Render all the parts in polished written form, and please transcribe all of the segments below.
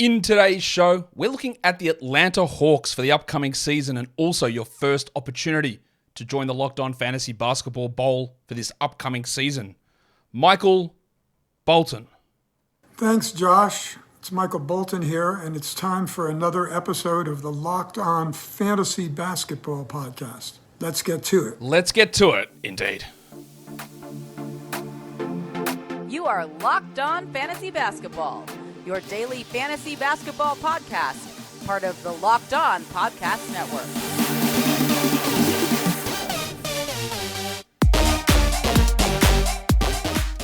In today's show, we're looking at the Atlanta Hawks for the upcoming season and also your first opportunity to join the Locked On Fantasy Basketball Bowl for this upcoming season. Michael Bolton. Thanks, Josh. It's Michael Bolton here, and it's time for another episode of the Locked On Fantasy Basketball Podcast. Let's get to it. Let's get to it, indeed. You are Locked On Fantasy Basketball, your daily fantasy basketball podcast, part of the Locked On Podcast Network.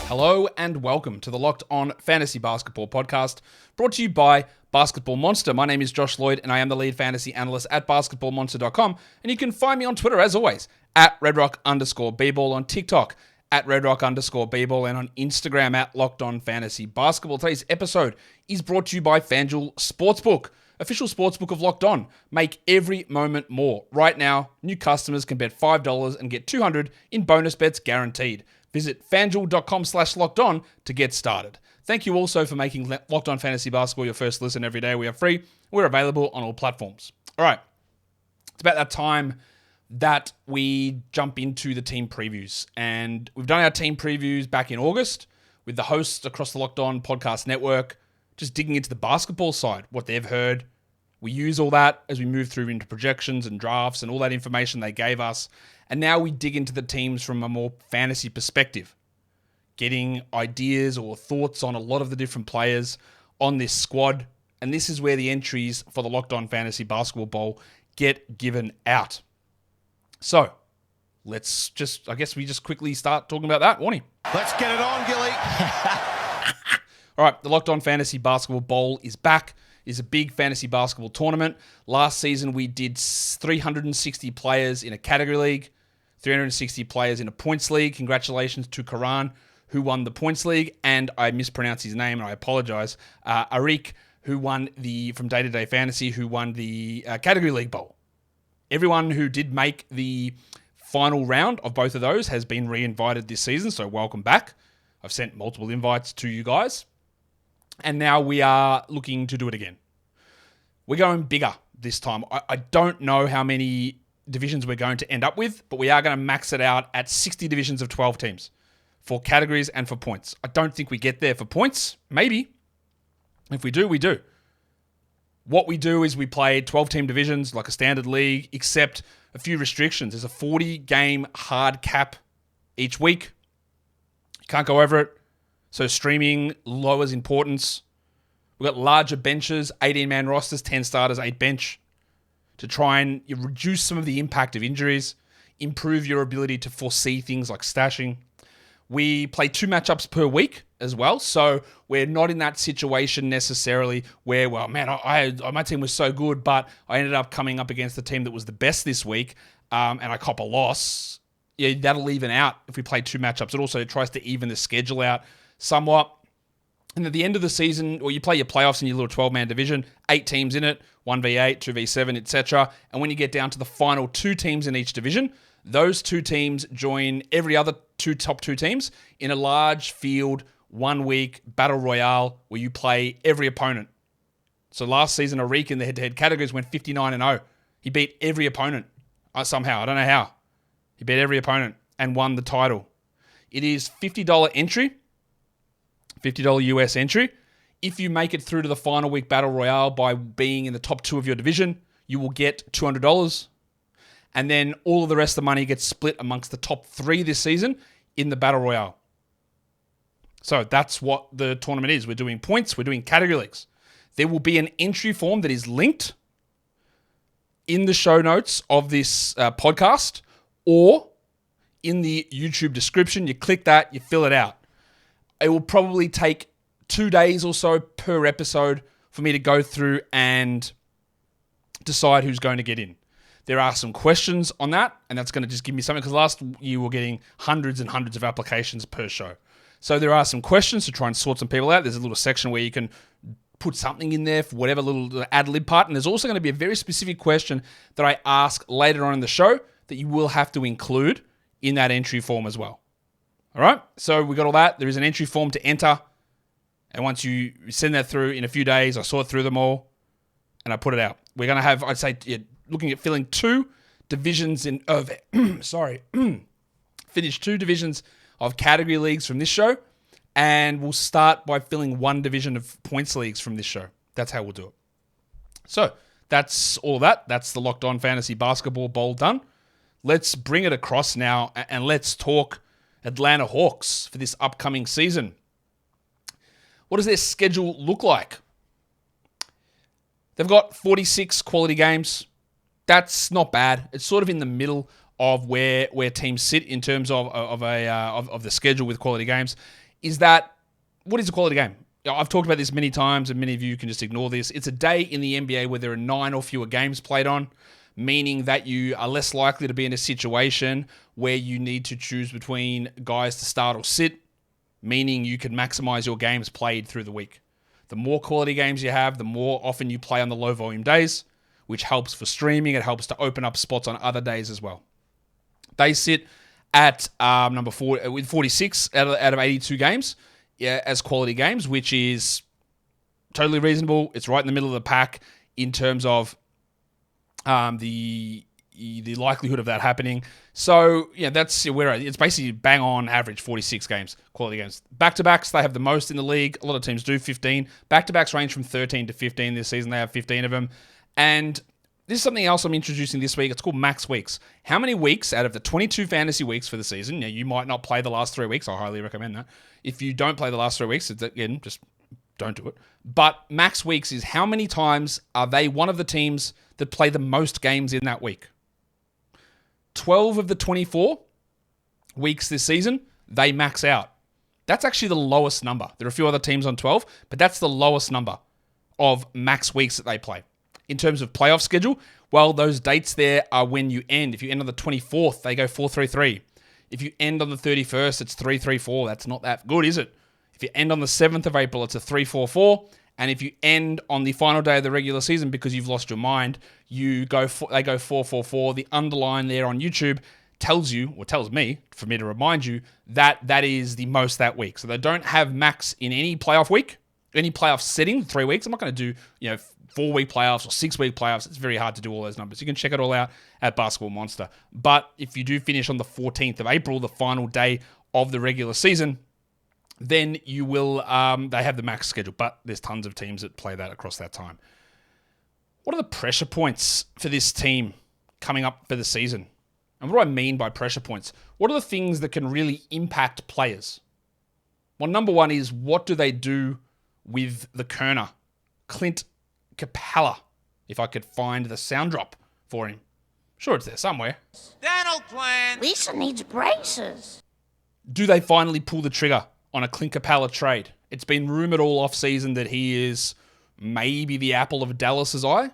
Hello and welcome to the Locked On Fantasy Basketball Podcast, brought to you by Basketball Monster. My name is Josh Lloyd, and I am the lead fantasy analyst at basketballmonster.com. And you can find me on Twitter, as always, at redrock_bball, on TikTok, at redrock_bball, and on Instagram, at Locked On Fantasy Basketball. Today's episode is brought to you by FanDuel Sportsbook, official sportsbook of Locked On. Make every moment more. Right now, new customers can bet $5 and get $200 in bonus bets guaranteed. Visit fanduel.com/lockedon to get started. Thank you also for making Locked On Fantasy Basketball your first listen every day. We are free. We're available on all platforms. All right. It's about that time that we jump into the team previews. And we've done our team previews back in August with the hosts across the Locked On Podcast Network, just digging into the basketball side, what they've heard. We use all that as we move through into projections and drafts and all that information they gave us. And now we dig into the teams from a more fantasy perspective, getting ideas or thoughts on a lot of the different players on this squad. And this is where the entries for the Locked On Fantasy Basketball Bowl get given out. So let's just, I guess we just quickly start talking about that, Warnie. Let's get it on, Gilly. All right, the Locked On Fantasy Basketball Bowl is back. It's a big fantasy basketball tournament. Last season, we did 360 players in a category league, 360 players in a points league. Congratulations to Karan, who won the points league, and I mispronounced his name, and I apologize. Arik, who won from Day to Day Fantasy, who won the category league bowl. Everyone who did make the final round of both of those has been re-invited this season, so welcome back. I've sent multiple invites to you guys. And now we are looking to do it again. We're going bigger this time. I don't know how many divisions we're going to end up with, but we are going to max it out at 60 divisions of 12 teams for categories and for points. I don't think we get there for points. Maybe. If we do, we do. What we do is we play 12-team divisions like a standard league, except a few restrictions. There's a 40-game hard cap each week. You can't go over it. So streaming lowers importance. We've got larger benches, 18-man rosters, 10 starters, 8 bench, to try and reduce some of the impact of injuries, improve your ability to foresee things like stashing. We play 2 matchups per week as well, so we're not in that situation necessarily where, well, man, my team was so good, but I ended up coming up against the team that was the best this week, and I cop a loss. Yeah, that'll even out if we play 2 matchups. It also tries to even the schedule out somewhat. And at the end of the season, or you play your playoffs in your little 12-man division, 8 teams in it, 1v8, 2v7, etc. And when you get down to the final 2 teams in each division, those 2 teams join every other top 2 teams in a large field, 1-week battle royale where you play every opponent. So last season, Arik in the head-to-head categories went 59-0. He beat every opponent somehow. I don't know how. He beat every opponent and won the title. It is $50 entry. $50 US entry. If you make it through to the final week battle royale by being in the top 2 of your division, you will get $200. And then all of the rest of the money gets split amongst the top 3 this season in the battle royale. So that's what the tournament is. We're doing points. We're doing category leagues. There will be an entry form that is linked in the show notes of this podcast or in the YouTube description. You click that, you fill it out. It will probably take 2 days or so per episode for me to go through and decide who's going to get in. There are some questions on that, and that's going to just give me something, because last year we were getting hundreds and hundreds of applications per show. So there are some questions to try and sort some people out. There's a little section where you can put something in there for whatever little ad-lib part, and there's also going to be a very specific question that I ask later on in the show that you will have to include in that entry form as well. All right, so we got all that. There is an entry form to enter And once you send that through in a few days, I sort through them all and I put it out. We're going to have, I'd say, looking at filling 2 divisions finish 2 divisions of category leagues from this show. And we'll start by filling 1 division of points leagues from this show. That's how we'll do it. So that's all that. That's the Locked On Fantasy Basketball Bowl done. Let's bring it across now and let's talk Atlanta Hawks for this upcoming season. What does their schedule look like? They've got 46 quality games. That's not bad. It's sort of in the middle of where teams sit in terms of the schedule with quality games. What is a quality game? I've talked about this many times, and many of you can just ignore this. It's a day in the NBA where there are 9 or fewer games played on, meaning that you are less likely to be in a situation where you need to choose between guys to start or sit, meaning you can maximize your games played through the week. The more quality games you have, the more often you play on the low volume days, which helps for streaming. It helps to open up spots on other days as well. They sit at number 4 with 46 out of 82 games as quality games, which is totally reasonable. It's right in the middle of the pack in terms of the likelihood of that happening. So yeah, that's where it's basically bang on average 46 games, quality games. Back-to-backs, they have the most in the league. A lot of teams do 15. Back-to-backs range from 13 to 15 this season. They have 15 of them. And this is something else I'm introducing this week. It's called max weeks. How many weeks out of the 22 fantasy weeks for the season? Now, you might not play the last 3 weeks. I highly recommend that. If you don't play the last 3 weeks, again, just don't do it. But max weeks is how many times are they one of the teams that play the most games in that week? 12 of the 24 weeks this season, they max out. That's actually the lowest number. There are a few other teams on 12, but that's the lowest number of max weeks that they play. In terms of playoff schedule, well, those dates there are when you end. If you end on the 24th, they go 4-3-3. If you end on the 31st, it's 3-3-4. That's not that good, is it? If you end on the 7th of April, it's a 3-4-4. And if you end on the final day of the regular season because you've lost your mind, they go 4-4-4. The underline there on YouTube tells you, or tells me, for me to remind you, that that is the most that week. So they don't have max in any playoff week, any playoff setting, 3 weeks. I'm not going to do, 4-week playoffs or 6-week playoffs. It's very hard to do all those numbers. You can check it all out at Basketball Monster. But if you do finish on the 14th of April, the final day of the regular season, then you will, they have the max schedule. But there's tons of teams that play that across that time. What are the pressure points for this team coming up for the season? And what do I mean by pressure points? What are the things that can really impact players? Well, number one is, what do they do with the Kerner, Clint Capella, if I could find the sound drop for him. Sure, it's there somewhere. Dental plan. Lisa needs braces. Do they finally pull the trigger on a Clint Capella trade? It's been rumored all off-season that he is maybe the apple of Dallas's eye.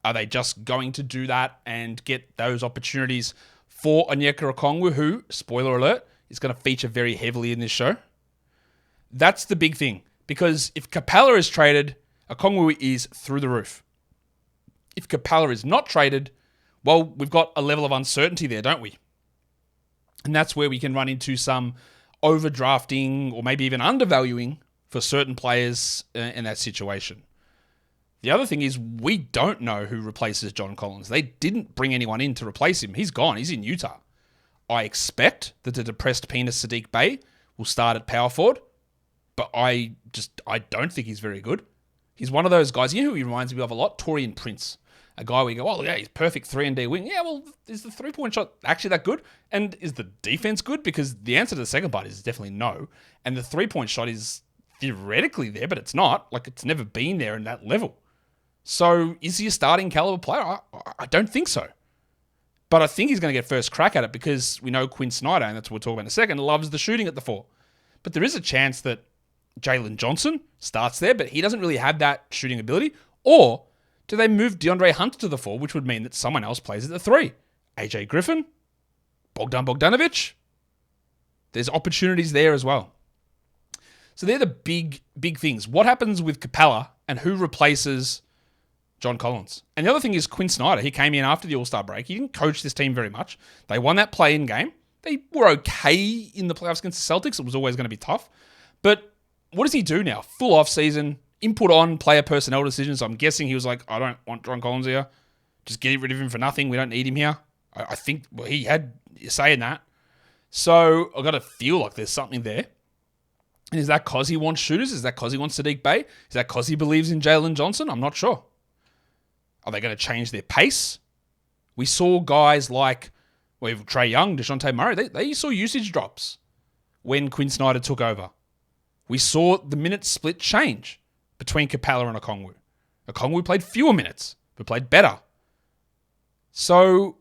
Are they just going to do that and get those opportunities for Onyeka Okongwu, who, spoiler alert, is going to feature very heavily in this show? That's the big thing, because if Capella is traded, Okongwu is through the roof. If Capella is not traded, well, we've got a level of uncertainty there, don't we? And that's where we can run into some overdrafting or maybe even undervaluing for certain players in that situation. The other thing is, we don't know who replaces John Collins. They didn't bring anyone in to replace him. He's gone. He's in Utah. I expect that the depressed penis Sadiq Bey will start at power forward, but I don't think he's very good. He's one of those guys, you know who he reminds me of a lot? Taurean Prince. A guy where you go, oh, yeah, he's perfect 3-and-D wing. Yeah, well, is the three-point shot actually that good? And is the defense good? Because the answer to the second part is definitely no. And the three-point shot is theoretically there, but it's not. Like, it's never been there in that level. So, is he a starting caliber player? I don't think so. But I think he's going to get first crack at it because we know Quinn Snyder, and that's what we'll talk about in a second, loves the shooting at the 4. But there is a chance that Jalen Johnson starts there, but he doesn't really have that shooting ability. Or do they move DeAndre Hunter to the 4, which would mean that someone else plays at the 3? AJ Griffin? Bogdan Bogdanovic? There's opportunities there as well. So they're the big things. What happens with Capella and who replaces John Collins? And the other thing is Quinn Snyder. He came in after the All-Star break. He didn't coach this team very much. They won that play-in game. They were okay in the playoffs against the Celtics. It was always going to be tough. But what does he do now? Full off season, input on player personnel decisions. I'm guessing he was like, I don't want John Collins here. Just get rid of him for nothing. We don't need him here. I think he had a say in that. So I got to feel like there's something there. And is that because he wants shooters? Is that because he wants Saddiq Bey? Is that because he believes in Jalen Johnson? I'm not sure. Are they going to change their pace? We saw guys like Trae Young, Dejounte Murray. They saw usage drops when Quinn Snyder took over. We saw the minute split change between Capella and Okongwu. Okongwu played fewer minutes, but played better. So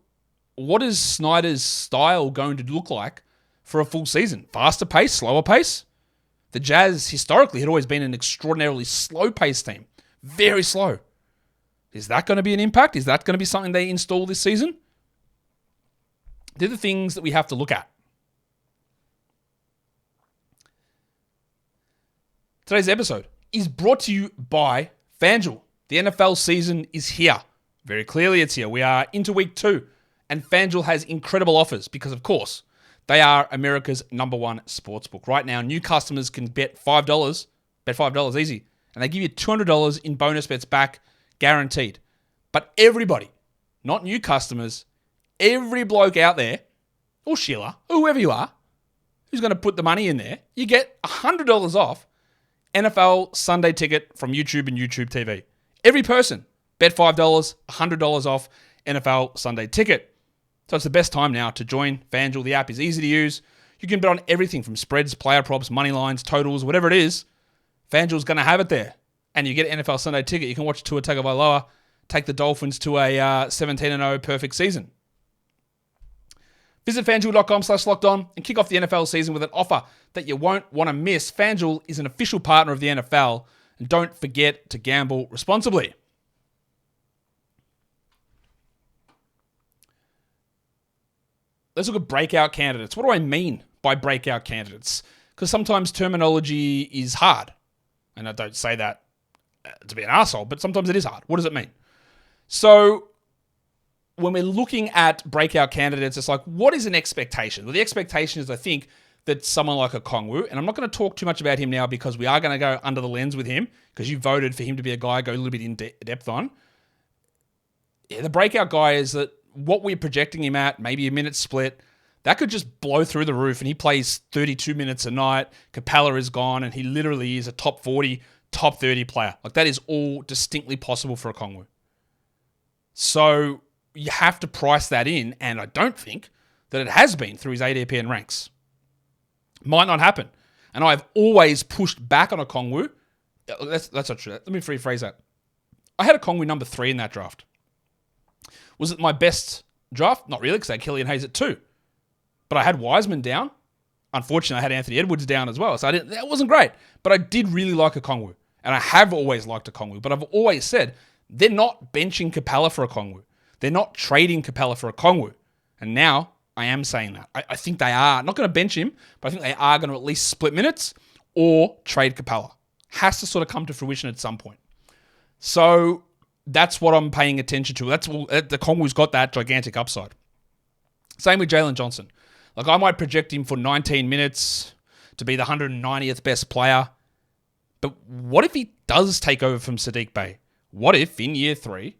what is Snyder's style going to look like for a full season? Faster pace, slower pace? The Jazz historically had always been an extraordinarily slow-paced team. Very slow. Is that going to be an impact? Is that going to be something they install this season? They're the things that we have to look at. Today's episode is brought to you by FanDuel. The NFL season is here. Very clearly it's here. We are into week 2, and FanDuel has incredible offers because, of course, they are America's #1 sportsbook. Right now, new customers can bet $5 easy, and they give you $200 in bonus bets back, guaranteed. But everybody, not new customers, every bloke out there, or Sheila, or whoever you are, who's going to put the money in there, you get $100 off NFL Sunday ticket from YouTube and YouTube TV. Every person, bet $5, $100 off NFL Sunday ticket. So it's the best time now to join FanDuel. The app is easy to use. You can bet on everything from spreads, player props, money lines, totals, whatever it is. FanDuel's going to have it there. And you get an NFL Sunday ticket. You can watch Tua Tagovailoa take the Dolphins to a 17-0 perfect season. Visit FanDuel.com/lockedon and kick off the NFL season with an offer that you won't want to miss. FanDuel is an official partner of the NFL. And don't forget to gamble responsibly. Let's look at breakout candidates. What do I mean by breakout candidates? Because sometimes terminology is hard. And I don't say that to be an arsehole, but sometimes it is hard. What does it mean? So when we're looking at breakout candidates, it's like, what is an expectation? Well, the expectation is, I think, that someone like Okongwu, and I'm not going to talk too much about him now because we are going to go under the lens with him because you voted for him to be a guy I go a little bit in depth on. Yeah, the breakout guy is that what we're projecting him at, maybe a minute split, that could just blow through the roof and he plays 32 minutes a night. Capella is gone and he literally is a top 40, top 30 player. Like that is all distinctly possible for Okongwu. So you have to price that in, and I don't think that it has been through his ADP and ranks. Might not happen. And I've always pushed back on Okongwu. That's not true. Let me rephrase that. I had Okongwu number 3 in that draft. Was it my best draft? Not really, because I had Killian Hayes at 2. But I had Wiseman down. Unfortunately, I had Anthony Edwards down as well. So that wasn't great. But I did really like Okongwu. And I have always liked Okongwu. But I've always said, they're not benching Capella for Okongwu. They're not trading Capella for Okongwu. And now I am saying that. I think they are not going to bench him, but I think they are going to at least split minutes or trade Capella. Has to sort of come to fruition at some point. So that's what I'm paying attention to. That's the Okongwu's got that gigantic upside. Same with Jalen Johnson. Like I might project him for 19 minutes to be the 190th best player. But what if he does take over from Saddiq Bey? What if in year 3,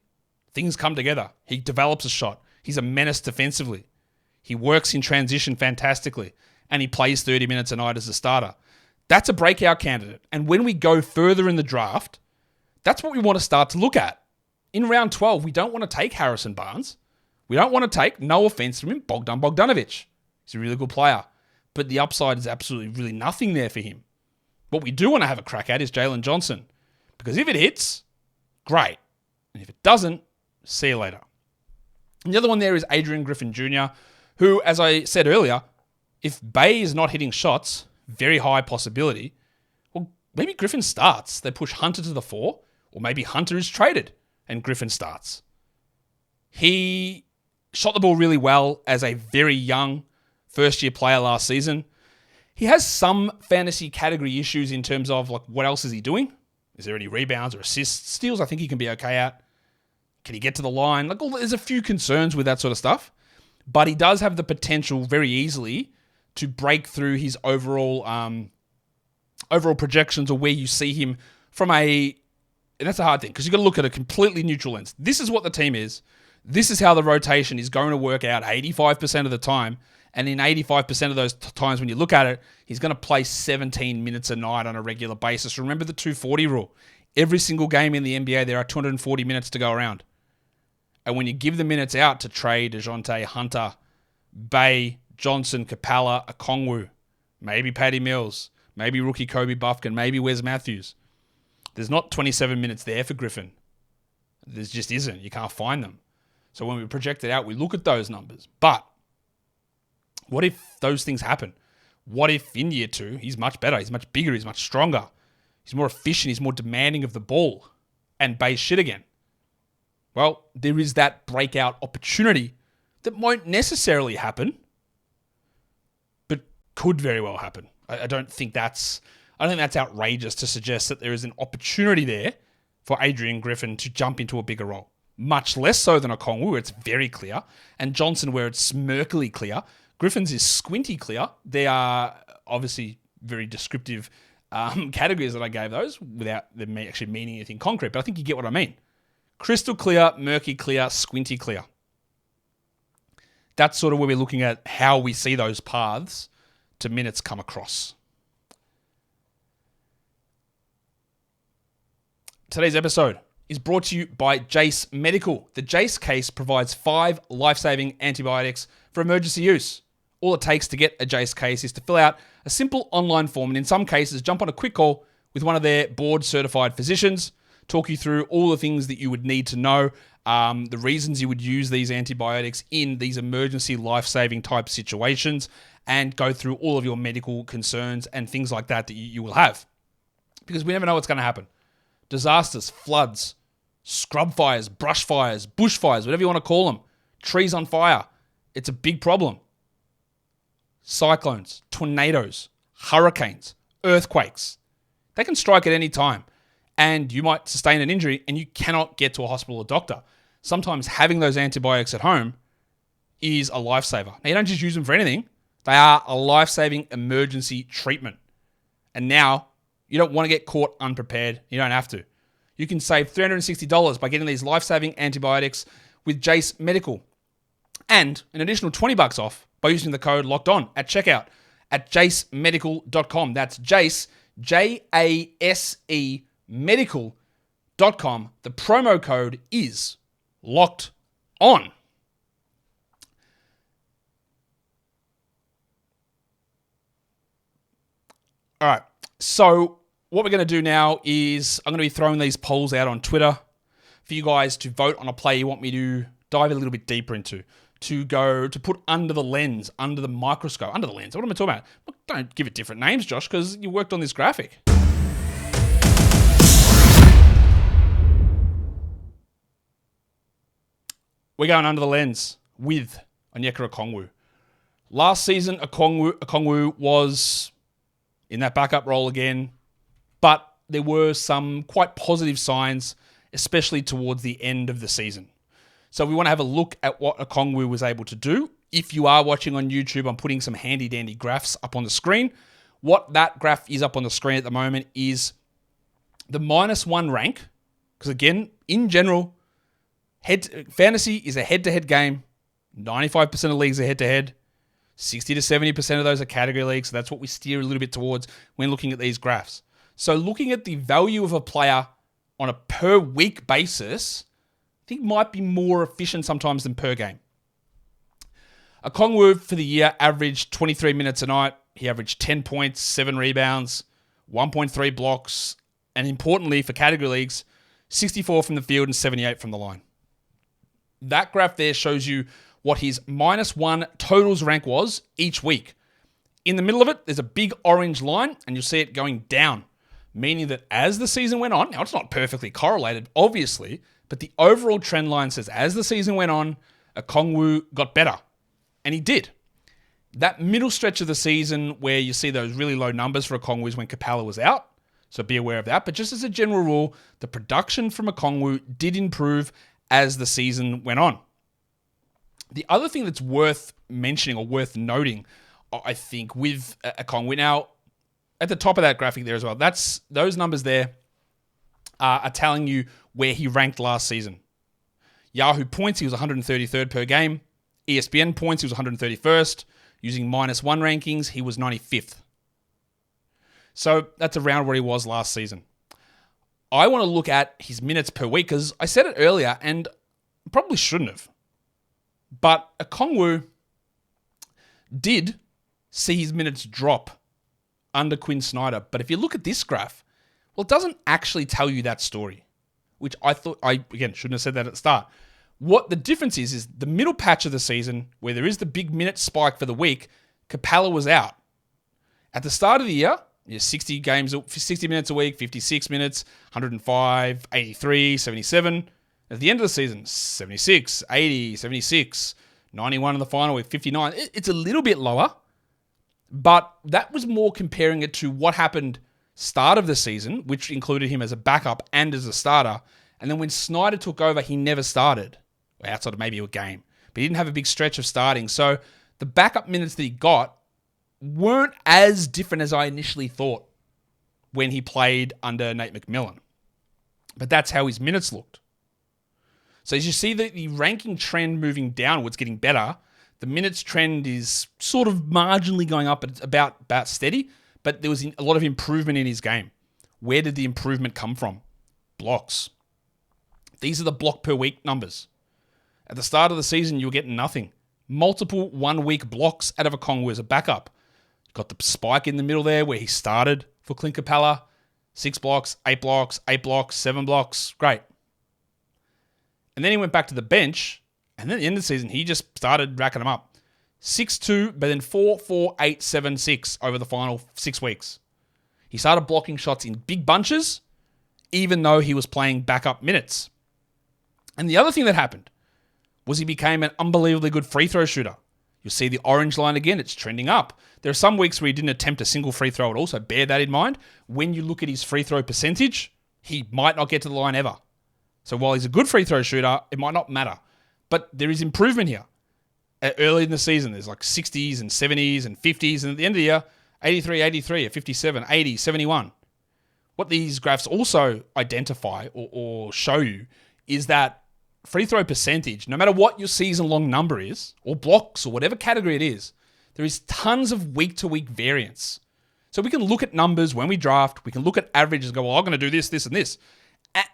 things come together? He develops a shot. He's a menace defensively. He works in transition fantastically. And he plays 30 minutes a night as a starter. That's a breakout candidate. And when we go further in the draft, that's what we want to start to look at. In round 12, we don't want to take Harrison Barnes. We don't want to take, no offense from him, Bogdan Bogdanovic. He's a really good player. But the upside is absolutely really nothing there for him. What we do want to have a crack at is Jalen Johnson. Because if it hits, great. And if it doesn't, see you later. And the other one there is Adrian Griffin Jr., who, as I said earlier, if Bey is not hitting shots, very high possibility, well, maybe Griffin starts. They push Hunter to the 4, or maybe Hunter is traded and Griffin starts. He shot the ball really well as a very young first-year player last season. He has some fantasy category issues in terms of like what else is he doing? Is there any rebounds or assists? Steals, I think he can be okay at. Can he get to the line? Like, there's a few concerns with that sort of stuff. But he does have the potential very easily to break through his overall overall projections or where you see him from and that's a hard thing because you've got to look at a completely neutral lens. This is what the team is. This is how the rotation is going to work out 85% of the time. And in 85% of those times when you look at it, he's going to play 17 minutes a night on a regular basis. Remember the 240 rule. Every single game in the NBA, there are 240 minutes to go around. And when you give the minutes out to Trae, Dejounte, Hunter, Bay, Johnson, Capella, Okongwu, maybe Patty Mills, maybe rookie Kobe Buffkin, maybe Wes Matthews, there's not 27 minutes there for Griffin. There just isn't. You can't find them. So when we project it out, we look at those numbers. But what if those things happen? What if in year 2, he's much better, he's much bigger, he's much stronger, he's more efficient, he's more demanding of the ball, and Bay's shit again? Well, there is that breakout opportunity that won't necessarily happen, but could very well happen. I don't think that's outrageous to suggest that there is an opportunity there for Adrian Griffin to jump into a bigger role. Much less so than Okongwu, where it's very clear, and Johnson, where it's smirkily clear. Griffin's is squinty clear. They are obviously very descriptive categories that I gave those without them actually meaning anything concrete, but I think you get what I mean. Crystal clear, murky clear, squinty clear. That's sort of where we're looking at how we see those paths to minutes come across. Today's episode is brought to you by Jace Medical. The Jace case provides 5 life-saving antibiotics for emergency use. All it takes to get a Jace case is to fill out a simple online form and in some cases jump on a quick call with one of their board-certified physicians, talk you through all the things that you would need to know, the reasons you would use these antibiotics in these emergency life-saving type situations, and go through all of your medical concerns and things like that you will have. Because we never know what's going to happen. Disasters, floods, scrub fires, brush fires, bushfires, whatever you want to call them, trees on fire. It's a big problem. Cyclones, tornadoes, hurricanes, earthquakes. They can strike at any time. And you might sustain an injury and you cannot get to a hospital or doctor. Sometimes having those antibiotics at home is a lifesaver. Now, you don't just use them for anything. They are a life-saving emergency treatment. And now, you don't want to get caught unprepared. You don't have to. You can save $360 by getting these life-saving antibiotics with Jace Medical. And an additional $20 off by using the code LOCKEDON at checkout at jacemedical.com. That's Jace, Jase medical.com. The promo code is LOCKED ON. All right, so what we're going to do now is I'm going to be throwing these polls out on Twitter for you guys to vote on a play you want me to dive a little bit deeper into, to put under the lens, under the microscope, under the lens. What am I talking about? Look, don't give it different names, Josh, because you worked on this graphic. We're going under the lens with Onyeka Okongwu. Last season, Okongwu was in that backup role again, but there were some quite positive signs, especially towards the end of the season. So we want to have a look at what Okongwu was able to do. If you are watching on YouTube, I'm putting some handy-dandy graphs up on the screen. What that graph is up on the screen at the moment is the -1 rank, because again, in general, fantasy is a head-to-head game. 95% of leagues are head-to-head. 60 to 70% of those are category leagues, so that's what we steer a little bit towards when looking at these graphs. So looking at the value of a player on a per-week basis, I think might be more efficient sometimes than per game. Okongwu for the year averaged 23 minutes a night. He averaged 10 points, 7 rebounds, 1.3 blocks, and importantly for category leagues, 64 from the field and 78 from the line. That graph there shows you what his -1 totals rank was each week. In the middle of it, there's a big orange line, and you'll see it going down, meaning that as the season went on, now it's not perfectly correlated, obviously, but the overall trend line says as the season went on, Okongwu got better. And he did. That middle stretch of the season where you see those really low numbers for Okongwu is when Capella was out, so be aware of that. But just as a general rule, the production from Okongwu did improve as the season went on. The other thing that's worth mentioning or worth noting, I think, with Okongwu, now, at the top of that graphic there as well. Those numbers there are telling you where he ranked last season. Yahoo points, he was 133rd per game. ESPN points, he was 131st. Using -1 rankings, he was 95th. So that's around where he was last season. I want to look at his minutes per week because I said it earlier and probably shouldn't have. But Okongwu did see his minutes drop under Quinn Snyder. But if you look at this graph, well, it doesn't actually tell you that story, which I thought, again, shouldn't have said that at the start. What the difference is the middle patch of the season where there is the big minute spike for the week, Capella was out. At the start of the year, 60 minutes a week, 56 minutes, 105, 83, 77. At the end of the season, 76, 80, 76, 91 in the final week, 59. It's a little bit lower, but that was more comparing it to what happened start of the season, which included him as a backup and as a starter. And then when Snyder took over, he never started, outside of maybe a game. But he didn't have a big stretch of starting. So the backup minutes that he got weren't as different as I initially thought when he played under Nate McMillan. But that's how his minutes looked. So as you see the ranking trend moving downwards, getting better, the minutes trend is sort of marginally going up, but about steady. But there was a lot of improvement in his game. Where did the improvement come from? Blocks. These are the block per week numbers. At the start of the season, you were getting nothing. Multiple 1 week blocks out of Okongwu as a backup. Got the spike in the middle there where he started for Clint Capella. 6 blocks, 8 blocks, 8 blocks, 7 blocks. Great. And then he went back to the bench. And then at the end of the season, he just started racking them up. 6-2, but then 4-4, 8-7, 6 over the final 6 weeks. He started blocking shots in big bunches, even though he was playing backup minutes. And the other thing that happened was he became an unbelievably good free throw shooter. You'll see the orange line again, it's trending up. There are some weeks where he didn't attempt a single free throw at all, so bear that in mind. When you look at his free throw percentage, he might not get to the line ever. So while he's a good free throw shooter, it might not matter. But there is improvement here. Early in the season, there's like 60s and 70s and 50s, and at the end of the year, 83, 83, 57, 80, 71. What these graphs also identify or show you is that free throw percentage, no matter what your season-long number is, or blocks, or whatever category it is, there is tons of week-to-week variance. So we can look at numbers when we draft, we can look at averages and go, well, I'm going to do this, this, and this.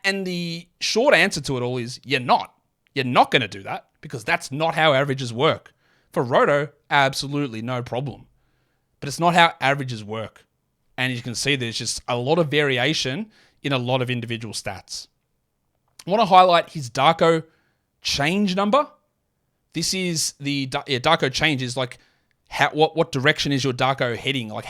And the short answer to it all is you're not. You're not going to do that because that's not how averages work. For Roto, absolutely no problem. But it's not how averages work. And as you can see, there's just a lot of variation in a lot of individual stats. I want to highlight his Darko change number. This is the Darko change is like what direction is your Darko heading? Like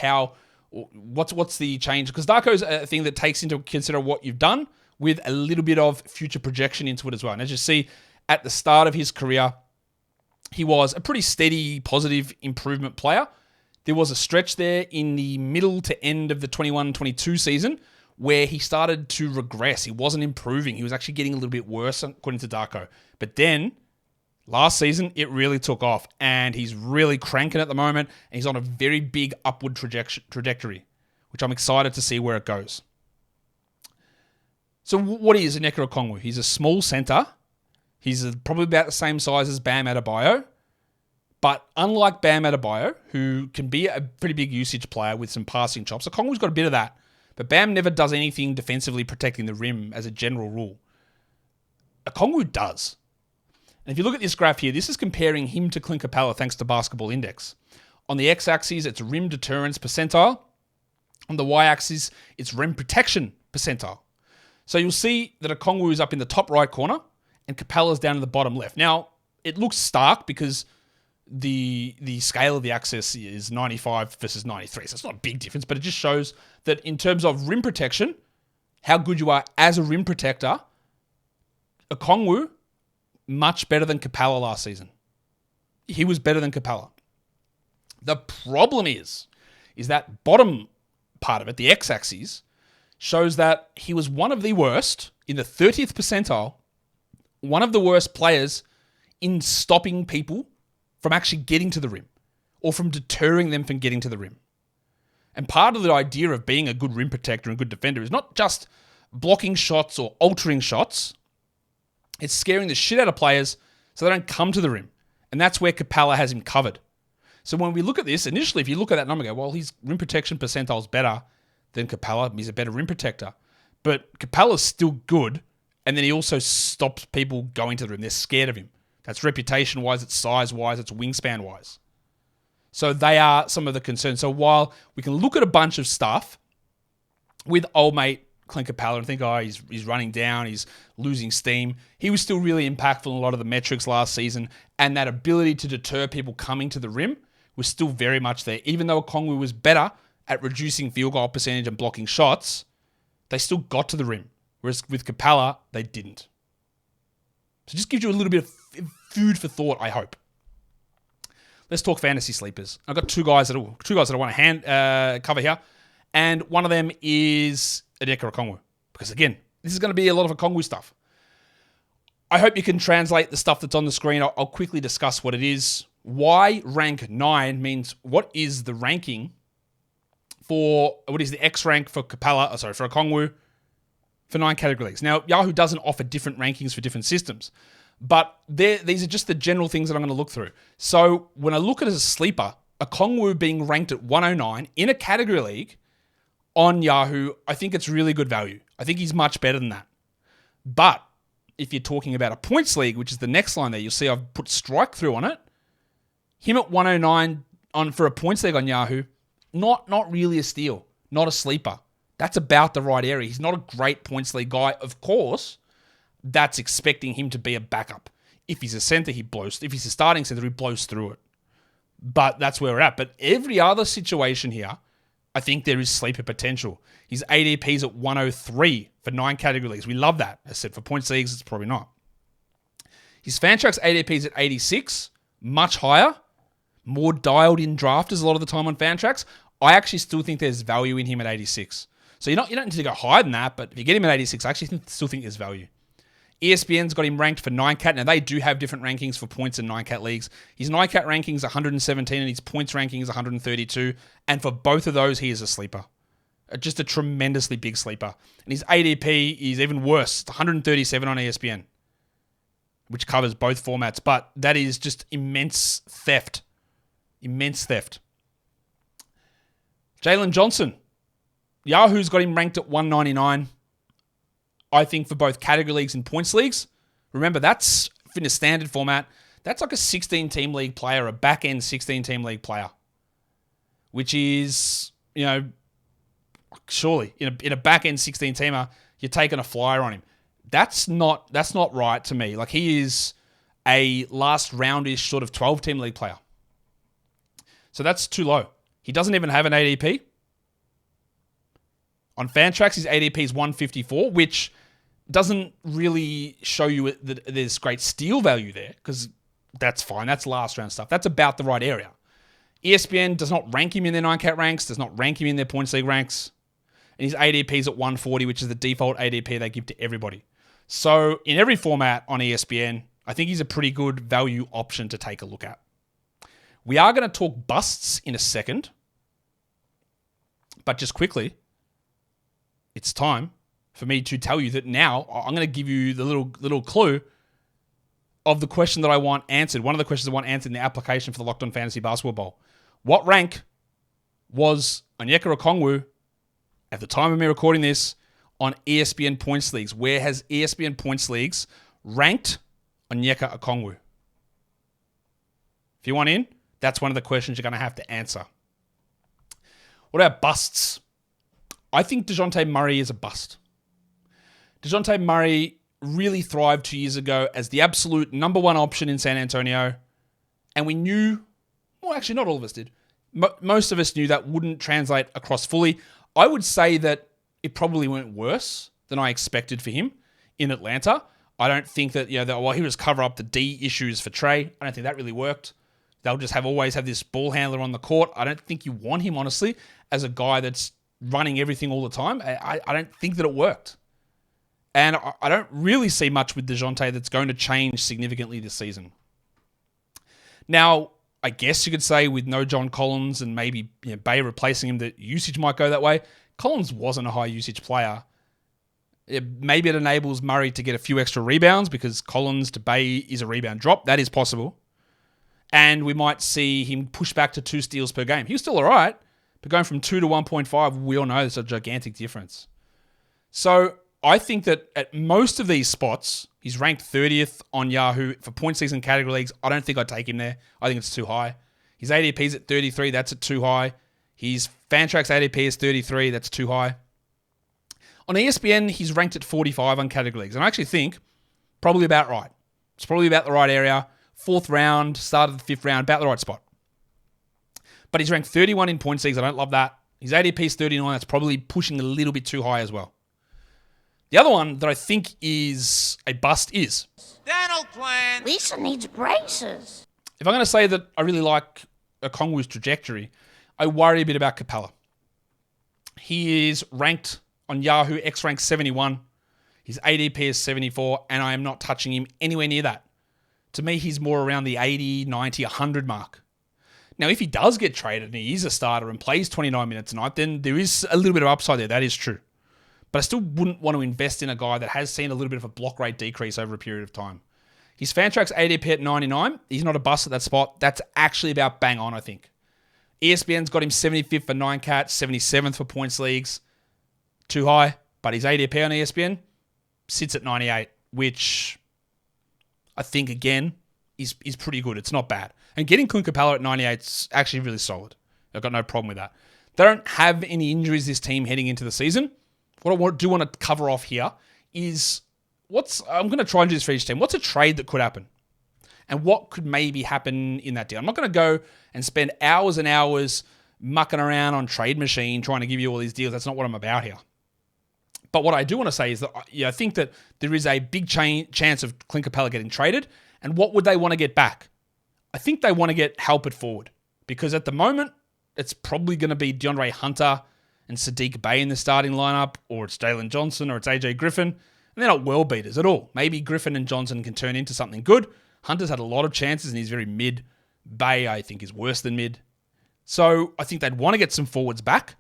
what's the change? Because Darko is a thing that takes into consider what you've done with a little bit of future projection into it as well. And as you see, at the start of his career, he was a pretty steady, positive improvement player. There was a stretch there in the middle to end of the 21-22 season where he started to regress. He wasn't improving. He was actually getting a little bit worse, according to Darko. But then, last season, it really took off, and he's really cranking at the moment, and he's on a very big upward trajectory, which I'm excited to see where it goes. So what is Onyeka Okongwu? He's a small center. He's probably about the same size as Bam Adebayo. But unlike Bam Adebayo, who can be a pretty big usage player with some passing chops, Okongwu's got a bit of that. But Bam never does anything defensively protecting the rim as a general rule. Okongwu does. And if you look at this graph here, this is comparing him to Clint Capella thanks to Basketball Index. On the x-axis, it's rim deterrence percentile. On the y-axis, it's rim protection percentile. So you'll see that Okongwu is up in the top right corner and Capella's down in the bottom left. Now, it looks stark because the scale of the axis is 95 versus 93. So it's not a big difference, but it just shows that in terms of rim protection, how good you are as a rim protector, Okongwu, much better than Capella last season. He was better than Capella. The problem is that bottom part of it, the x-axis, shows that he was one of the worst, in the 30th percentile, one of the worst players in stopping people from actually getting to the rim or from deterring them from getting to the rim. And part of the idea of being a good rim protector and good defender is not just blocking shots or altering shots. It's scaring the shit out of players so they don't come to the rim. And that's where Capella has him covered. So when we look at this, initially, if you look at that number and go, well, his rim protection percentile is better than Capella. He's a better rim protector. But Capella's still good. And then he also stops people going to the rim. They're scared of him. That's reputation-wise, it's size-wise, it's wingspan-wise. So they are some of the concerns. So while we can look at a bunch of stuff with old mate Clint Capella and think, oh, he's running down, he's losing steam, he was still really impactful in a lot of the metrics last season, and that ability to deter people coming to the rim was still very much there. Even though Okongwu was better at reducing field goal percentage and blocking shots, they still got to the rim. Whereas with Capella, they didn't. So just gives you a little bit of food for thought, I hope. Let's talk fantasy sleepers. I've got two guys that I want to cover here. And one of them is Onyeka Okongwu. Because again, this is going to be a lot of Okongwu stuff. I hope you can translate the stuff that's on the screen. I'll quickly discuss what it is. Why rank 9 means what is the ranking for, what is the X rank for for Okongwu for 9 category leagues. Now, Yahoo doesn't offer different rankings for different systems. But these are just the general things that I'm going to look through. So when I look at it as a sleeper, Okongwu being ranked at 109 in a category league on Yahoo, I think it's really good value. I think he's much better than that. But if you're talking about a points league, which is the next line there, you'll see I've put strike through on it. Him at 109 for a points league on Yahoo, not really a steal, not a sleeper. That's about the right area. He's not a great points league guy, of course. That's expecting him to be a backup. If he's a center, he blows. If he's a starting center, he blows through it. But that's where we're at. But every other situation here, I think there is sleeper potential. His ADP's at 103 for 9 category leagues. We love that. As I said, for points leagues, it's probably not. His Fantrax ADP's at 86, much higher, more dialed in drafters a lot of the time on Fantrax. I actually still think there's value in him at 86. So you don't need to go higher than that, but if you get him at 86, I actually still think there's value. ESPN's got him ranked for 9-cat. Now, they do have different rankings for points in 9-cat leagues. His 9-cat ranking is 117 and his points ranking is 132. And for both of those, he is a sleeper. Just a tremendously big sleeper. And his ADP is even worse. It's 137 on ESPN, which covers both formats. But that is just immense theft. Immense theft. Jalen Johnson. Yahoo's got him ranked at 199. I think for both category leagues and points leagues. Remember, that's in a standard format. That's like a 16-team league player, a back-end 16-team league player. Which is, surely, in a back-end 16-teamer, you're taking a flyer on him. That's not right to me. Like, he is a last roundish sort of 12-team league player. So that's too low. He doesn't even have an ADP. On Fantrax, his ADP is 154, which doesn't really show you that there's great steal value there, because that's fine. That's last round stuff. That's about the right area. ESPN does not rank him in their 9-cat ranks, does not rank him in their points league ranks. And his ADP is at 140, which is the default ADP they give to everybody. So in every format on ESPN, I think he's a pretty good value option to take a look at. We are going to talk busts in a second. But just quickly, it's time for me to tell you that now I'm going to give you the little clue of the question that I want answered. One of the questions I want answered in the application for the Locked On Fantasy Basketball Bowl. What rank was Onyeka Okongwu at the time of me recording this on ESPN Points Leagues? Where has ESPN Points Leagues ranked Onyeka Okongwu? If you want in, that's one of the questions you're going to have to answer. What about busts? I think Dejounte Murray is a bust. Dejounte Murray really thrived 2 years ago as the absolute number one option in San Antonio. And we knew, well, actually not all of us did. Most of us knew that wouldn't translate across fully. I would say that it probably went worse than I expected for him in Atlanta. I don't think that, he would just cover up the D issues for Trae. I don't think that really worked. They'll just always have this ball handler on the court. I don't think you want him, honestly, as a guy that's running everything all the time. I don't think that it worked. And I don't really see much with Dejounte that's going to change significantly this season. Now, I guess you could say with no John Collins and maybe Bay replacing him, that usage might go that way. Collins wasn't a high usage player. Maybe it enables Murray to get a few extra rebounds because Collins to Bay is a rebound drop. That is possible. And we might see him push back to 2 steals per game. He was still all right, but going from 2 to 1.5, we all know there's a gigantic difference. So I think that at most of these spots, he's ranked 30th on Yahoo for point season category leagues. I don't think I'd take him there. I think it's too high. His ADP's at 33. That's at too high. His Fantrax ADP is 33. That's too high. On ESPN, he's ranked at 45 on category leagues. And I actually think probably about right. It's probably about the right area. 4th round, start of the 5th round, about the right spot. But he's ranked 31 in point leagues. I don't love that. His ADP is 39. That's probably pushing a little bit too high as well. The other one that I think is a bust is Dental plan. Lisa needs braces. if I'm going to say that I really like Okongwu's trajectory, I worry a bit about Capella. He is ranked on Yahoo, X-Rank 71. His ADP is 74, and I am not touching him anywhere near that. To me, he's more around the 80, 90, 100 mark. Now, if he does get traded and he is a starter and plays 29 minutes a night, then there is a little bit of upside there. That is true. But I still wouldn't want to invest in a guy that has seen a little bit of a block rate decrease over a period of time. His Fantrax ADP at 99. He's not a bust at that spot. That's actually about bang on, I think. ESPN's got him 75th for 9-cat, 77th for points leagues. Too high. But his ADP on ESPN sits at 98, which I think, again, is pretty good. It's not bad. And getting Clint Capella at 98 is actually really solid. I've got no problem with that. They don't have any injuries, this team, heading into the season. What I do want to cover off here is I'm going to try and do this for each team. What's a trade that could happen? And what could maybe happen in that deal? I'm not going to go and spend hours and hours mucking around on Trade Machine trying to give you all these deals. That's not what I'm about here. But what I do want to say is that I think that there is a big chance of Clint Capella getting traded. And what would they want to get back? I think they want to get help at forward. Because at the moment, it's probably going to be DeAndre Hunter and Sadiq Bey in the starting lineup, or it's Jalen Johnson, or it's AJ Griffin. And they're not well beaters at all. Maybe Griffin and Johnson can turn into something good. Hunter's had a lot of chances and he's very mid. Bey, I think, is worse than mid. So I think they'd want to get some forwards back.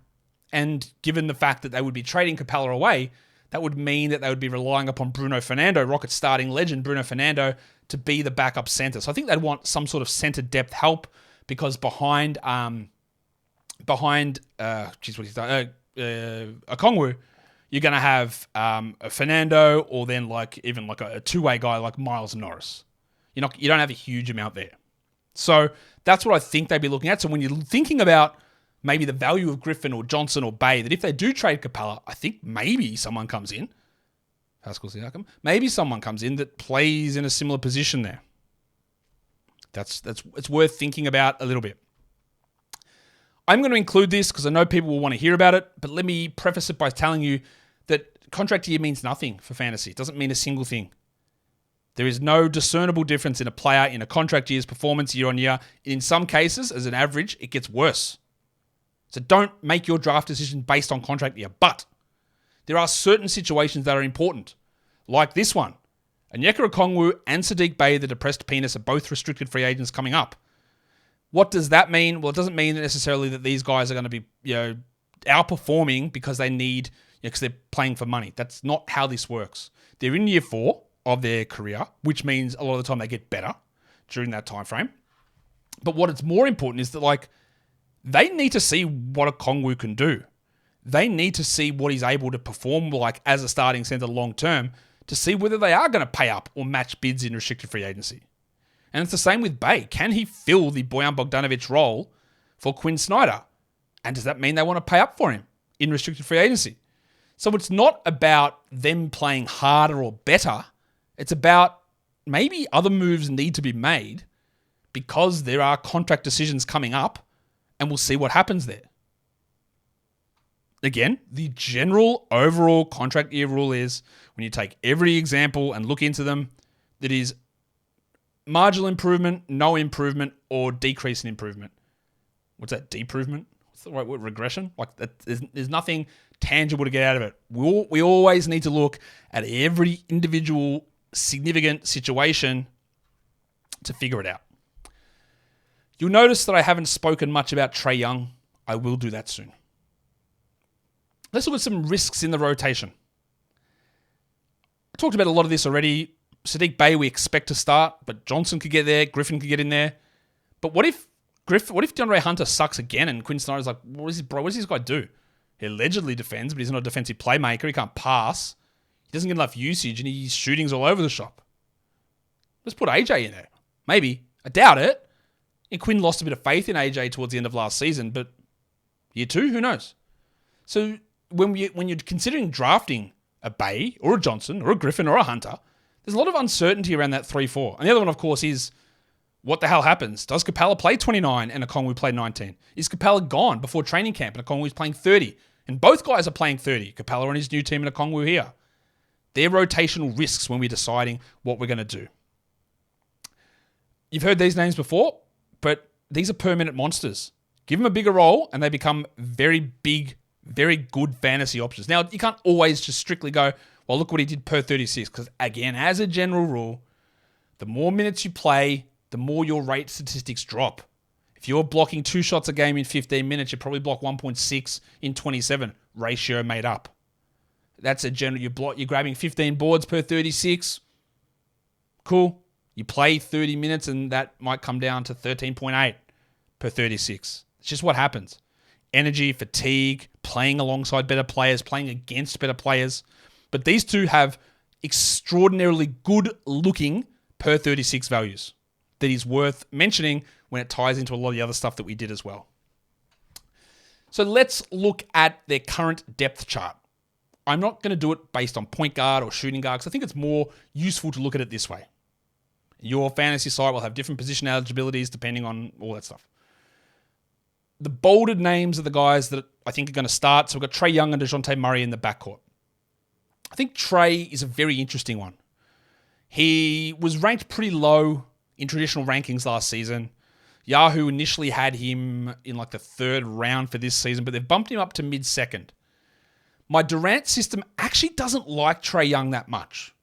And given the fact that they would be trading Capella away, that would mean that they would be relying upon Bruno Fernando, Rockets starting legend Bruno Fernando, to be the backup center. So I think they'd want some sort of center depth help, because behind Okongwu, you're going to have a Fernando, or then even a two-way guy like Miles Norris. You don't have a huge amount there. So that's what I think they'd be looking at. So when you're thinking about maybe the value of Griffin or Johnson or Bey, that if they do trade Capella, I think maybe someone comes in. Pascal Siakam. Maybe someone comes in that plays in a similar position there. It's worth thinking about a little bit. I'm going to include this because I know people will want to hear about it, but let me preface it by telling you that contract year means nothing for fantasy. It doesn't mean a single thing. There is no discernible difference in a player in a contract year's performance year on year. In some cases, as an average, it gets worse. So don't make your draft decision based on contract year. But there are certain situations that are important, like this one. Onyeka Okongwu and Sadiq Bey, the depressed penis, are both restricted free agents coming up. What does that mean? Well, it doesn't mean necessarily that these guys are going to be, outperforming because they need, because they're playing for money. That's not how this works. They're in year 4 of their career, which means a lot of the time they get better during that time frame. But what is more important is that, they need to see what Okongwu can do. They need to see what he's able to perform as a starting center long term to see whether they are going to pay up or match bids in restricted free agency. And it's the same with Bey. Can he fill the Bojan Bogdanovic role for Quinn Snyder? And does that mean they want to pay up for him in restricted free agency? So it's not about them playing harder or better. It's about maybe other moves need to be made because there are contract decisions coming up, and we'll see what happens there. Again, the general overall contract year rule is when you take every example and look into them, that is marginal improvement, no improvement, or decrease in improvement. What's that? Deprovement? What's the right word? Regression? There's nothing tangible to get out of it. We always need to look at every individual significant situation to figure it out. You'll notice that I haven't spoken much about Trae Young. I will do that soon. Let's look at some risks in the rotation. I talked about a lot of this already. Sadiq Bey we expect to start, but Johnson could get there, Griffin could get in there. But what if DeAndre Hunter sucks again and Quinn Snyder's like, what does this guy do? He allegedly defends, but he's not a defensive playmaker. He can't pass. He doesn't get enough usage, and his shooting's all over the shop. Let's put AJ in there. Maybe. I doubt it. And Quinn lost a bit of faith in AJ towards the end of last season, but year 2, who knows? So when you're considering drafting a Bey or a Johnson or a Griffin or a Hunter, there's a lot of uncertainty around that 3-4. And the other one, of course, is what the hell happens? Does Capella play 29 and Okongwu play 19? Is Capella gone before training camp and Okongwu's playing 30? And both guys are playing 30. Capella on his new team and Okongwu here. They're rotational risks when we're deciding what we're going to do. You've heard these names before, but these are per-minute monsters. Give them a bigger role and they become very big, very good fantasy options. Now, you can't always just strictly go, well, look what he did per 36. Because, again, as a general rule, the more minutes you play, the more your rate statistics drop. If you're blocking 2 shots a game in 15 minutes, you probably block 1.6 in 27. Ratio made up. That's a general. You're grabbing 15 boards per 36. Cool. You play 30 minutes and that might come down to 13.8 per 36. It's just what happens. Energy, fatigue, playing alongside better players, playing against better players. But these two have extraordinarily good looking per 36 values that is worth mentioning when it ties into a lot of the other stuff that we did as well. So let's look at their current depth chart. I'm not going to do it based on point guard or shooting guard because I think it's more useful to look at it this way. Your fantasy site will have different position eligibilities depending on all that stuff. The bolded names are the guys that I think are going to start. So we've got Trae Young and Dejounte Murray in the backcourt. I think Trae is a very interesting one. He was ranked pretty low in traditional rankings last season. Yahoo initially had him in like the 3rd round for this season, but they've bumped him up to mid-second. My Durant system actually doesn't like Trae Young that much.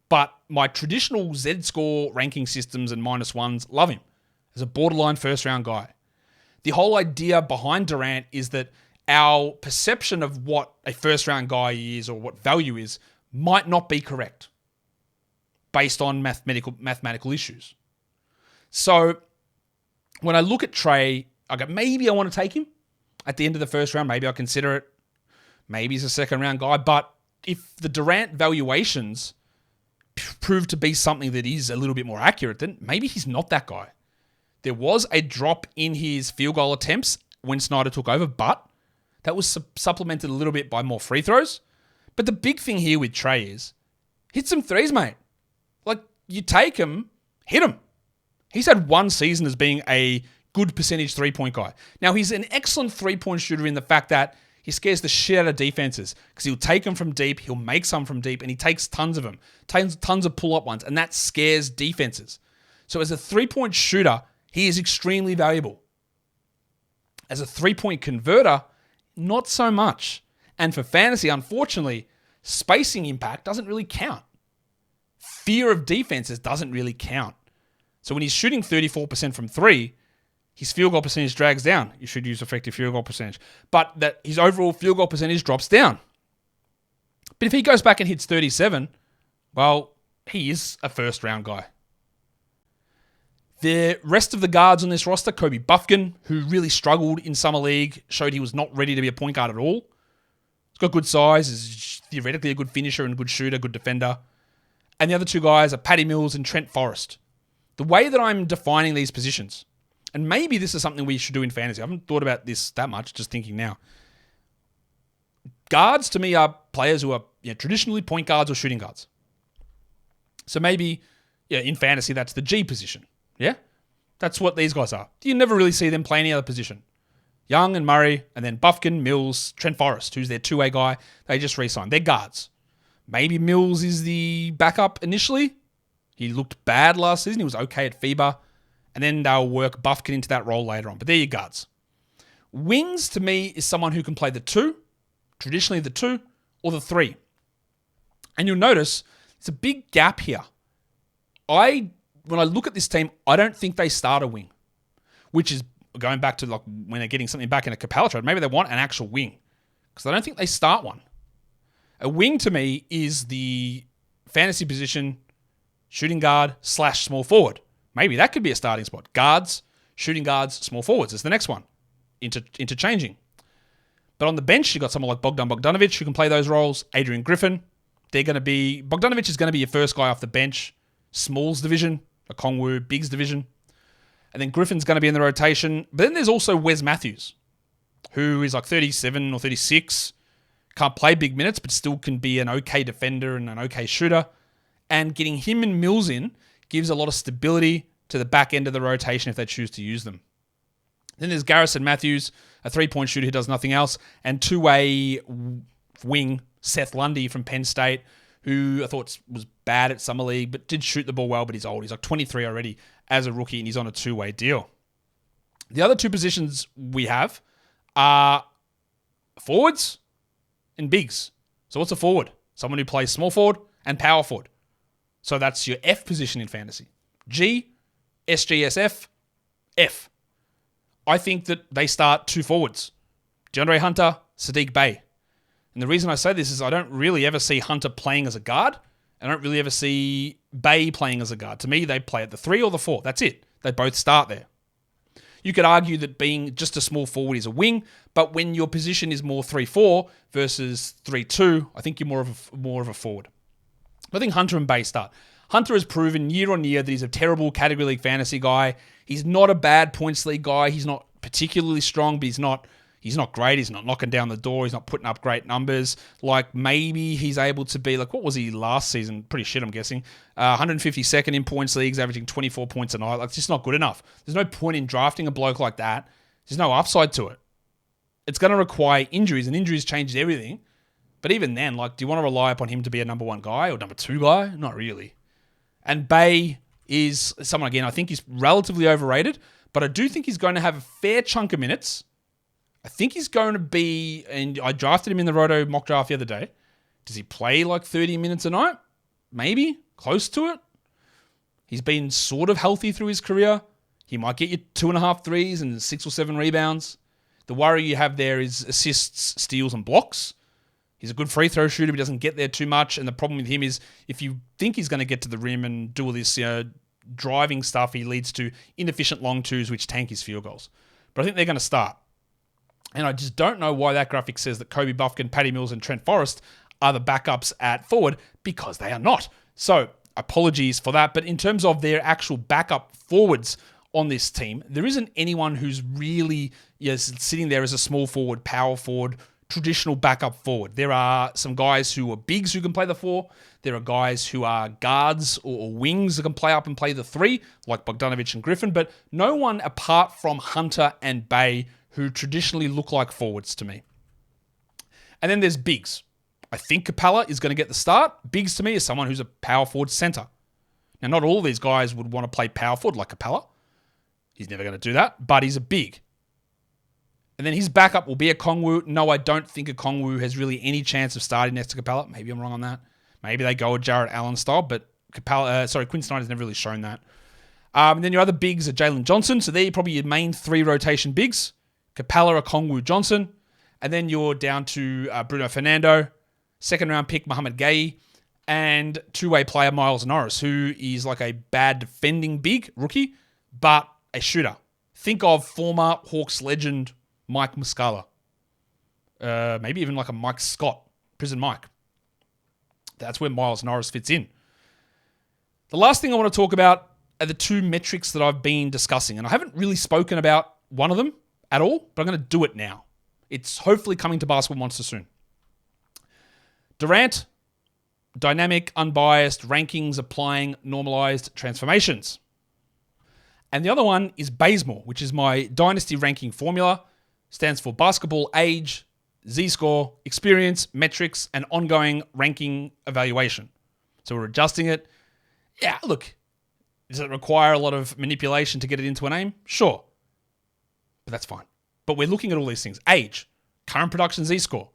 But my traditional Z-score ranking systems and -1s love him as a borderline first-round guy. The whole idea behind Durant is that our perception of what a first-round guy is or what value is might not be correct based on mathematical issues. So when I look at Trae, I go, maybe I want to take him at the end of the first round. Maybe I'll consider it. Maybe he's a second-round guy. But if the Durant valuations prove to be something that is a little bit more accurate, then maybe he's not that guy. There was a drop in his field goal attempts when Snyder took over, but that was supplemented a little bit by more free throws. But the big thing here with Trae is, hit some threes, mate. Like, you take him, hit him. He's had one season as being a good percentage three-point guy. Now, he's an excellent three-point shooter in the fact that he scares the shit out of defenses because he'll take them from deep, he'll make some from deep, and he takes tons of them, tons of pull-up ones, and that scares defenses. So as a three-point shooter, he is extremely valuable. As a three-point converter, not so much. And for fantasy, unfortunately, spacing impact doesn't really count. Fear of defenses doesn't really count. So when he's shooting 34% from 3, his field goal percentage drags down. You should use effective field goal percentage. But that his overall field goal percentage drops down. But if he goes back and hits 37, well, he is a first-round guy. The rest of the guards on this roster, Kobe Buffkin, who really struggled in Summer League, showed he was not ready to be a point guard at all. He's got good size, is theoretically a good finisher and good shooter, good defender. And the other two guys are Patty Mills and Trent Forrest. The way that I'm defining these positions, and maybe this is something we should do in fantasy. I haven't thought about this that much, just thinking now. Guards, to me, are players who are traditionally point guards or shooting guards. So maybe in fantasy, that's the G position. Yeah? That's what these guys are. You never really see them play any other position. Young and Murray, and then Buffkin, Mills, Trent Forrest, who's their two-way guy. They just re-signed. They're guards. Maybe Mills is the backup initially. He looked bad last season. He was okay at FIBA. And then they'll work Buffkin into that role later on. But they're your guards. Wings, to me, is someone who can play the 2, traditionally the 2, or the 3. And you'll notice there's a big gap here. When I look at this team, I don't think they start a wing. which is going back to like when they're getting something back in a Capella trade. Maybe they want an actual wing because I don't think they start one. A wing to me is the fantasy position shooting guard / small forward. Maybe that could be a starting spot. Guards, shooting guards, small forwards is the next one. Interchanging. But on the bench, you've got someone like Bogdan Bogdanovic who can play those roles. Adrian Griffin. Bogdanovic is going to be your first guy off the bench. Smalls division. Okongwu, bigs division. And then Griffin's going to be in the rotation. But then there's also Wes Matthews, who is like 37 or 36. Can't play big minutes, but still can be an okay defender and an okay shooter. And getting him and Mills in gives a lot of stability to the back end of the rotation if they choose to use them. Then there's Garrison Matthews, a three-point shooter who does nothing else, and two-way wing Seth Lundy from Penn State, who I thought was bad at Summer League, but did shoot the ball well, but he's old. He's like 23 already as a rookie, and he's on a two-way deal. The other two positions we have are forwards and bigs. So what's a forward? Someone who plays small forward and power forward. So that's your F position in fantasy. G, SGSF, F. I think that they start two forwards. DeAndre Hunter, Sadiq Bey. And the reason I say this is I don't really ever see Hunter playing as a guard. I don't really ever see Bey playing as a guard. To me, they play at the 3 or the 4. That's it. They both start there. You could argue that being just a small forward is a wing, but when your position is more 3-4 versus 3-2, I think you're more of a forward. I think Hunter and Bey start. Hunter has proven year on year that he's a terrible category league fantasy guy. He's not a bad points league guy. He's not particularly strong, but he's not great. He's not knocking down the door. He's not putting up great numbers. Like maybe he's able to be like, what was he last season? Pretty shit, I'm guessing. 152nd in points leagues, averaging 24 points a night. Like it's just not good enough. There's no point in drafting a bloke like that. There's no upside to it. It's going to require injuries, and injuries changes everything. But even then, like, do you want to rely upon him to be a number 1 guy or number 2 guy? Not really. And Bey is someone, again, I think he's relatively overrated, but I do think he's going to have a fair chunk of minutes. I think he's going to be, and I drafted him in the Roto mock draft the other day. Does he play like 30 minutes a night? Maybe. Close to it. He's been sort of healthy through his career. He might get you 2.5 threes and 6 or 7 rebounds. The worry you have there is assists, steals, and blocks. He's a good free throw shooter, but he doesn't get there too much. And the problem with him is if you think he's going to get to the rim and do all this driving stuff, he leads to inefficient long twos, which tank his field goals. But I think they're going to start. And I just don't know why that graphic says that Kobe Buffkin, Patty Mills, and Trent Forrest are the backups at forward, because they are not. So apologies for that. But in terms of their actual backup forwards on this team, there isn't anyone who's really sitting there as a small forward, power forward, traditional backup forward. There are some guys who are bigs who can play the 4. There are guys who are guards or wings that can play up and play the 3, like Bogdanovic and Griffin, but no one apart from Hunter and Bey who traditionally look like forwards to me. And then there's bigs. I think Capella is going to get the start. Bigs to me is someone who's a power forward center. Now, not all of these guys would want to play power forward like Capella. He's never going to do that, but he's a big. And then his backup will be Okongwu. No, I don't think Okongwu has really any chance of starting next to Capella. Maybe I'm wrong on that. Maybe they go a Jarrett Allen style, but Quinn Snyder's never really shown that. And then your other bigs are Jalen Johnson. So they're probably your main 3 rotation bigs. Capella, Okongwu, Johnson. And then you're down to Bruno Fernando, second-round pick Mohamed Gaye, and two-way player Miles Norris, who is like a bad defending big rookie, but a shooter. Think of former Hawks legend Mike Muscala. Maybe even like a Mike Scott, Prison Mike. That's where Miles Norris fits in. The last thing I want to talk about are the 2 metrics that I've been discussing, and I haven't really spoken about one of them at all, but I'm going to do it now. It's hopefully coming to Basketball Monster soon. Durant, dynamic, unbiased, rankings applying normalized transformations. And the other one is Bazemore, which is my dynasty ranking formula. Stands for basketball age, Z-score, experience, metrics, and ongoing ranking evaluation. So we're adjusting it. Yeah, look, does it require a lot of manipulation to get it into a name? Sure. But that's fine. But we're looking at all these things. Age, current production Z-score,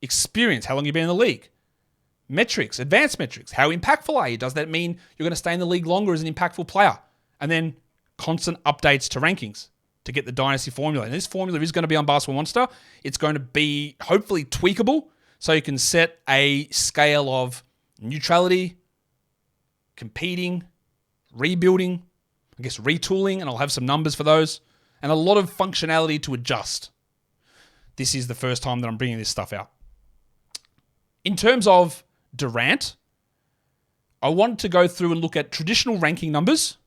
experience, how long you've been in the league, metrics, advanced metrics, how impactful are you? Does that mean you're going to stay in the league longer as an impactful player? And then constant updates to rankings. to get the dynasty formula. And this formula is going to be on Basketball Monster. It's going to be hopefully tweakable, so you can set a scale of neutrality, competing, rebuilding, I guess retooling, and I'll have some numbers for those, and a lot of functionality to adjust. This is the first time that I'm bringing this stuff out. In terms of Durant, I wanted to go through and look at traditional ranking numbers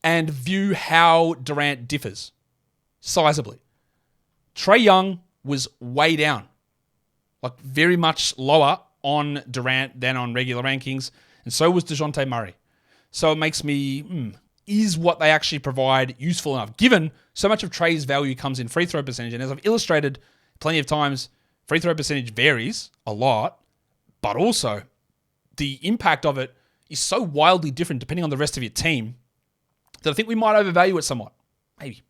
and view how Durant differs sizably. Trae Young was way down, like very much lower on Durant than on regular rankings, and so was Dejounte Murray. So it makes me, is what they actually provide useful enough, given so much of Trae's value comes in free throw percentage, and as I've illustrated plenty of times, free throw percentage varies a lot, but also the impact of it is so wildly different depending on the rest of your team that I think we might overvalue it somewhat. Maybe.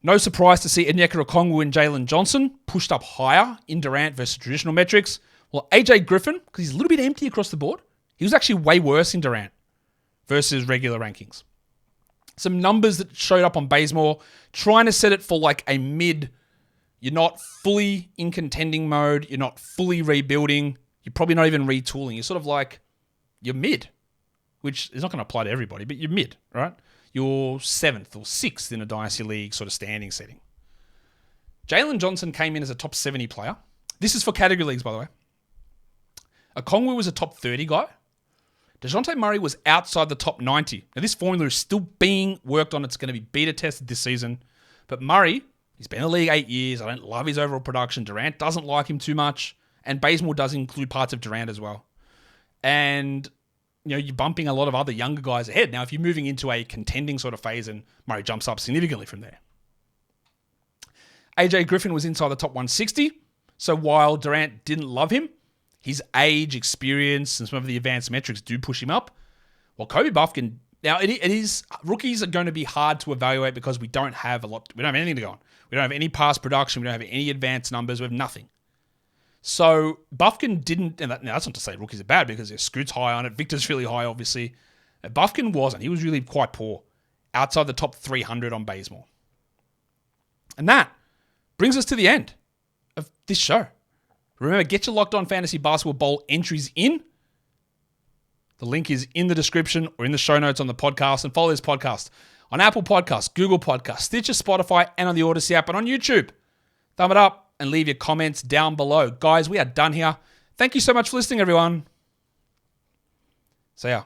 No surprise to see Onyeka Okongwu and Jalen Johnson pushed up higher in Durant versus traditional metrics. Well, AJ Griffin, because he's a little bit empty across the board, he was actually way worse in Durant versus regular rankings. Some numbers that showed up on Bazemore, trying to set it for like a mid. You're not fully in contending mode. You're not fully rebuilding. You're probably not even retooling. You're sort of like, you're mid, which is not going to apply to everybody, but you're mid, right? You're 7th or 6th in a Dynasty League sort of standing setting. Jalen Johnson came in as a top 70 player. This is for category leagues, by the way. Okongwu was a top 30 guy. Dejounte Murray was outside the top 90. Now, this formula is still being worked on. It's going to be beta tested this season. But Murray, he's been in the league 8 years. I don't love his overall production. Durant doesn't like him too much. And Bazemore does include parts of Durant as well. And you're bumping a lot of other younger guys ahead. Now, if you're moving into a contending sort of phase, and Murray jumps up significantly from there. AJ Griffin was inside the top 160. So while Durant didn't love him, his age, experience, and some of the advanced metrics do push him up. Well, Kobe Buffkin, now it is, rookies are going to be hard to evaluate because we don't have a lot, we don't have anything to go on. We don't have any past production. We don't have any advanced numbers. We have nothing. So Buffkin didn't, and that's not to say rookies are bad because Scoot's high on it. Victor's really high, obviously. Buffkin wasn't. He was really quite poor, outside the top 300 on Bazemore. And that brings us to the end of this show. Remember, get your Locked On Fantasy Basketball Bowl entries in. The link is in the description or in the show notes on the podcast. And follow this podcast on Apple Podcasts, Google Podcasts, Stitcher, Spotify, and on the Odyssey app and on YouTube. Thumb it up and leave your comments down below. Guys, we are done here. Thank you so much for listening, everyone. See ya.